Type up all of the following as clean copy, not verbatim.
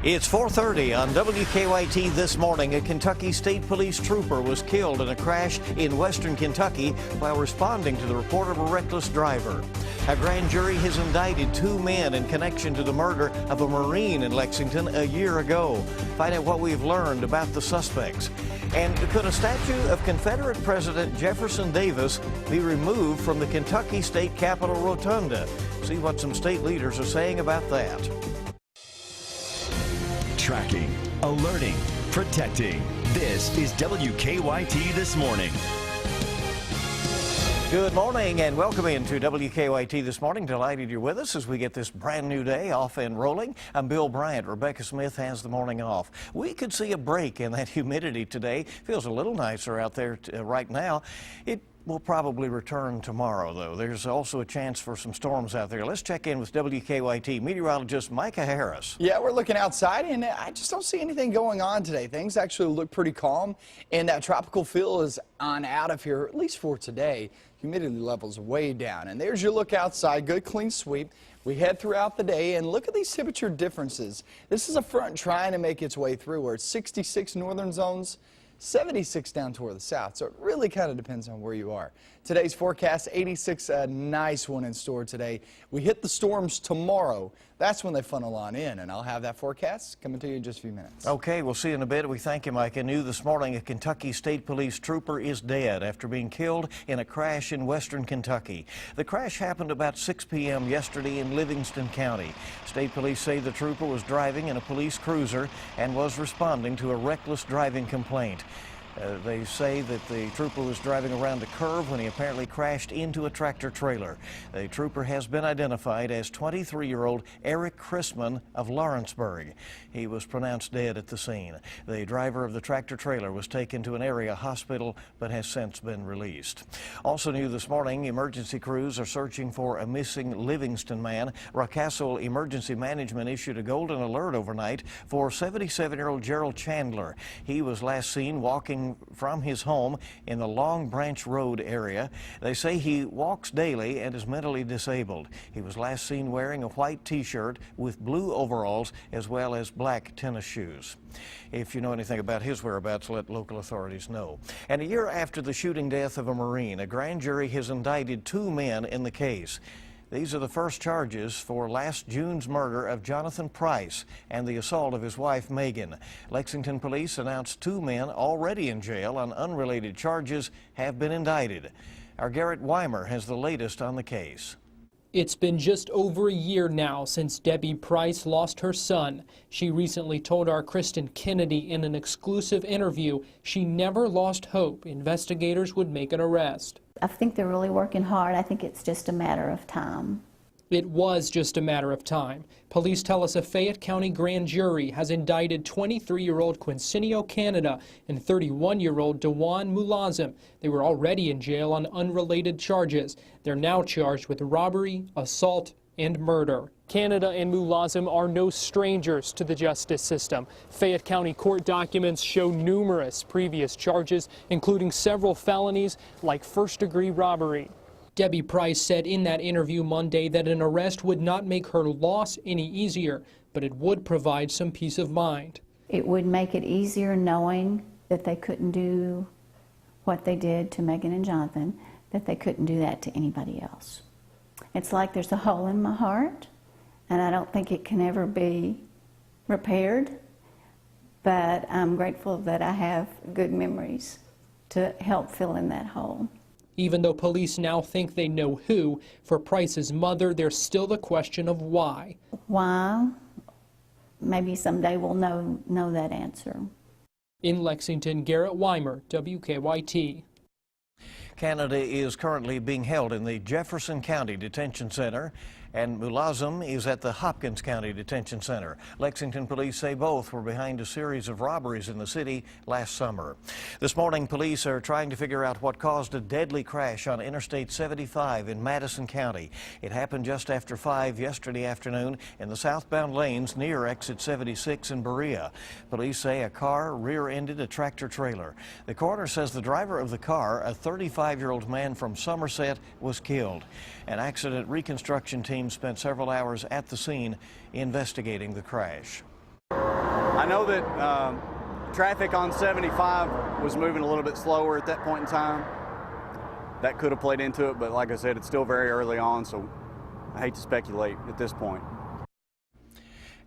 It's 4:30 on WKYT this morning. A Kentucky State Police trooper was killed in a crash in western Kentucky while responding to the report of a reckless driver. A grand jury has indicted two men in connection to the murder of a Marine in Lexington a year ago. Find out what we've learned about the suspects. And could a statue of Confederate President Jefferson Davis be removed from the Kentucky State Capitol Rotunda? See what some state leaders are saying about that. Tracking, alerting, protecting. This is WKYT This Morning. Good morning and welcome into WKYT This Morning. Delighted you're with us as we get this brand new day off and rolling. I'm Bill Bryant. Rebecca Smith has the morning off. We could see a break in that humidity today. Feels a little nicer out there right now. It will probably return tomorrow, though. There's also a chance for some storms out there. Let's check in with WKYT meteorologist Micah Harris. Yeah, we're looking outside, and I just don't see anything going on today. Things actually look pretty calm, and that tropical feel is on out of here, at least for today. Humidity levels way down, and there's your look outside. Good, clean sweep. We head throughout the day, and look at these temperature differences. This is a front trying to make its way through. We're at 66 northern zones, 76 down toward the south, so it really kind of depends on where you are. Today's forecast, 86, a nice one in store today. We hit the storms tomorrow. That's when they funnel on in, and I'll have that forecast coming to you in just a few minutes. Okay, we'll see you in a bit. We thank you, Micah. New this morning, a Kentucky State Police trooper is dead after being killed in a crash in western Kentucky. The crash happened about 6 p.m. yesterday in Livingston County. State police say the trooper was driving in a police cruiser and was responding to a reckless driving complaint. They say that the trooper was driving around a curve when he apparently crashed into a tractor trailer. The trooper has been identified as 23-year-old Eric Chrisman of Lawrenceburg. He was pronounced dead at the scene. The driver of the tractor trailer was taken to an area hospital but has since been released. Also new this morning, emergency crews are searching for a missing Livingston man. Rockcastle Emergency Management issued a golden alert overnight for 77-year-old Gerald Chandler. He was last seen walking from his home in the Long Branch Road area. They say he walks daily and is mentally disabled. He was last seen wearing a white t-shirt with blue overalls as well as black tennis shoes. If you know anything about his whereabouts, let local authorities know. And a year after the shooting death of a Marine, a grand jury has indicted two men in the case. These are the first charges for last June's murder of Jonathan Price and the assault of his wife, Megan. Lexington police announced two men already in jail on unrelated charges have been indicted. Our Garrett Weimer has the latest on the case. It's been just over a year now since Debbie Price lost her son. She recently told our Kristen Kennedy in an exclusive interview she never lost hope investigators would make an arrest. I think they're really working hard. I think it's just a matter of time. It was just a matter of time. Police tell us a Fayette County grand jury has indicted 23-year-old Quincinio Canada and 31-year-old Dewan Mulazim. They were already in jail on unrelated charges. They're now charged with robbery, assault, and murder. Canada and Mulazim are no strangers to the justice system. Fayette County court documents show numerous previous charges, including several felonies like first-degree robbery. Debbie Price said in that interview Monday that an arrest would not make her loss any easier, but it would provide some peace of mind. It would make it easier knowing that they couldn't do what they did to Megan and Jonathan, that they couldn't do that to anybody else. It's like there's a hole in my heart, and I don't think it can ever be repaired, but I'm grateful that I have good memories to help fill in that hole. Even though police now think they know who, for Price's mother, there's still the question of why. Why? Maybe someday we'll know that answer. In Lexington, Garrett Weimer, WKYT. Canada is currently being held in the Jefferson County Detention Center, and Mulazim is at the Hopkins County Detention Center. Lexington police say both were behind a series of robberies in the city last summer. This morning, police are trying to figure out what caused a deadly crash on Interstate 75 in Madison County. It happened just after 5 yesterday afternoon in the southbound lanes near exit 76 in Berea. Police say a car rear-ended a tractor trailer. The coroner says the driver of the car, a 35-year-old man from Somerset, was killed. An accident reconstruction team spent several hours at the scene investigating the crash. I know that traffic on 75 was moving a little bit slower at that point in time. That could have played into it, but like I said, it's still very early on, so I hate to speculate at this point.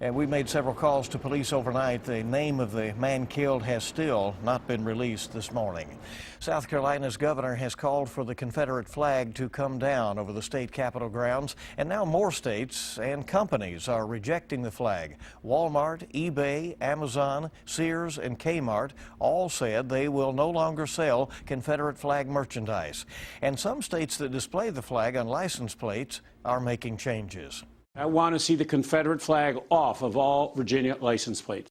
And we made several calls to police overnight. The name of the man killed has still not been released this morning. South Carolina's governor has called for the Confederate flag to come down over the state capitol grounds, and now more states and companies are rejecting the flag. Walmart, eBay, Amazon, Sears, and Kmart all said they will no longer sell Confederate flag merchandise. And some states that display the flag on license plates are making changes. I want to see the Confederate flag off of all Virginia license plates.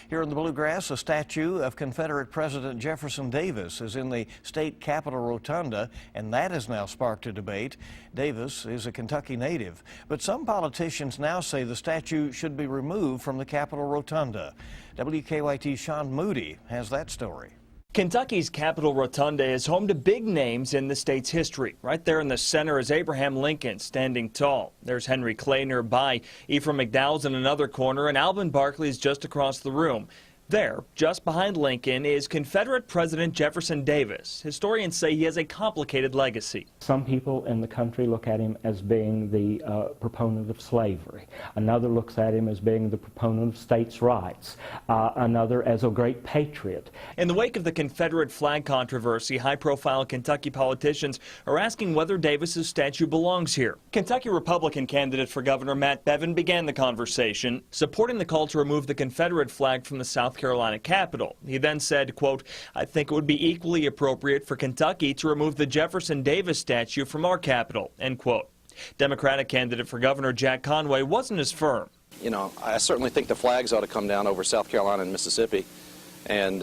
Here in the Bluegrass, a statue of Confederate President Jefferson Davis is in the state capitol rotunda, and that has now sparked a debate. Davis is a Kentucky native, but some politicians now say the statue should be removed from the capitol rotunda. WKYT's Sean Moody has that story. Kentucky's Capitol Rotunda is home to big names in the state's history. Right there in the center is Abraham Lincoln, standing tall. There's Henry Clay nearby, Ephraim McDowell's in another corner, and Alvin Barkley's just across the room. There, just behind Lincoln, is Confederate President Jefferson Davis. Historians say he has a complicated legacy. Some people in the country look at him as being the proponent of slavery. Another looks at him as being the proponent of states' rights. Another as a great patriot. In the wake of the Confederate flag controversy, high-profile Kentucky politicians are asking whether Davis's statue belongs here. Kentucky Republican candidate for governor Matt Bevin began the conversation, supporting the call to remove the Confederate flag from the South Carolina Capitol. He then said, quote, "I think it would be equally appropriate for Kentucky to remove the Jefferson Davis statue from our capital," end quote. Democratic candidate for governor Jack Conway wasn't as firm. You know, I certainly think the flags ought to come down over South Carolina and Mississippi. And,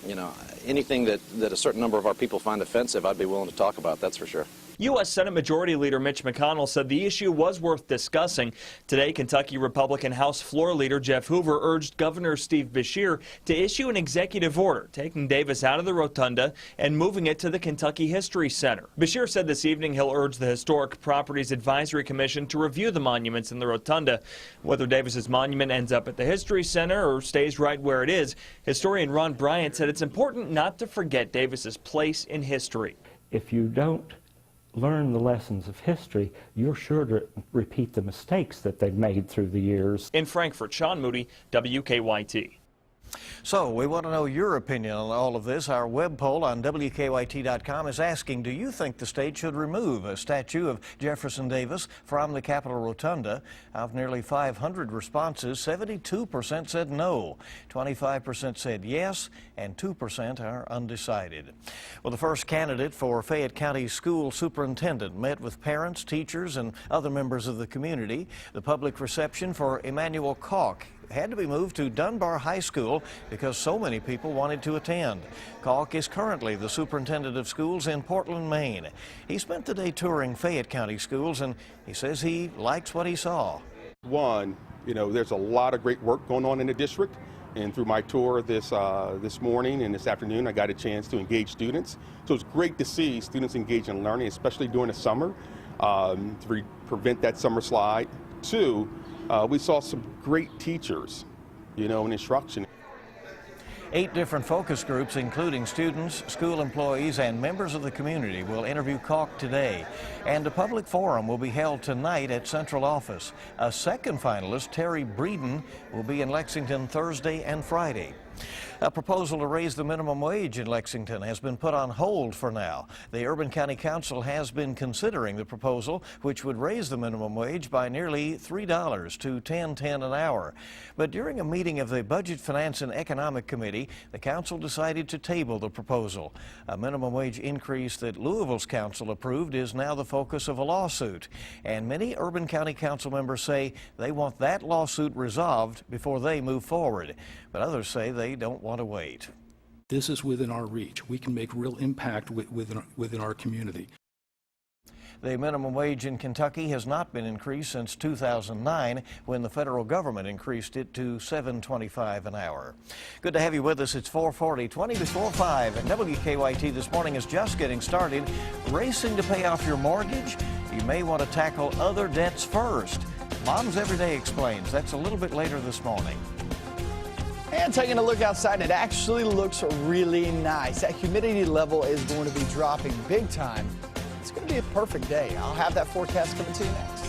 you know, anything that a certain number of our people find offensive, I'd be willing to talk about, that's for sure. U.S. Senate Majority Leader Mitch McConnell said the issue was worth discussing. Today, Kentucky Republican House Floor Leader Jeff Hoover urged Governor Steve Beshear to issue an executive order taking Davis out of the rotunda and moving it to the Kentucky History Center. Beshear said this evening he'll urge the Historic Properties Advisory Commission to review the monuments in the rotunda. Whether Davis's monument ends up at the History Center or stays right where it is, historian Ron Bryant said it's important not to forget Davis's place in history. If you don't learn the lessons of history, you're sure to repeat the mistakes that they've made through the years. In Frankfort, Sean Moody, WKYT. So we want to know your opinion on all of this. Our web poll on WKYT.com is asking, do you think the state should remove a statue of Jefferson Davis from the Capitol Rotunda? Of nearly 500 responses, 72% said no, 25% said yes, and 2% are undecided. Well, the first candidate for Fayette County School Superintendent met with parents, teachers, and other members of the community. The public reception for Emmanuel Kalk had to be moved to Dunbar High School because so many people wanted to attend. Kalk is currently the superintendent of schools in Portland, Maine. He spent the day touring Fayette County schools, and he says he likes what he saw. One, you know, there's a lot of great work going on in the district, and through my tour this morning and this afternoon, I got a chance to engage students. So it's great to see students engage in learning, especially during the summer, to prevent that summer slide. Two, we saw some great teachers, you know, in instruction. 8 different focus groups, including students, school employees, and members of the community, will interview Kalk today. And a public forum will be held tonight at Central Office. A second finalist, Terry Breeden, will be in Lexington Thursday and Friday. A proposal to raise the minimum wage in Lexington has been put on hold for now. The Urban County Council has been considering the proposal, which would raise the minimum wage by nearly $3 to $10.10 an hour. But during a meeting of the Budget, Finance, and Economic Committee, the council decided to table the proposal. A minimum wage increase that Louisville's council approved is now the focus of a lawsuit. And many Urban County Council members say they want that lawsuit resolved before they move forward. But others say they don't want to wait. This is within our reach. We can make real impact within our community. The minimum wage in Kentucky has not been increased since 2009, when the federal government increased it to $7.25 an hour. Good to have you with us. It's 4:40, 20 before 5, and WKYT this morning is just getting started. Racing to pay off your mortgage? You may want to tackle other debts first. Moms Every Day explains. That's a little bit later this morning. And taking a look outside, it actually looks really nice. That humidity level is going to be dropping big time. It's going to be a perfect day. I'll have that forecast coming to you next.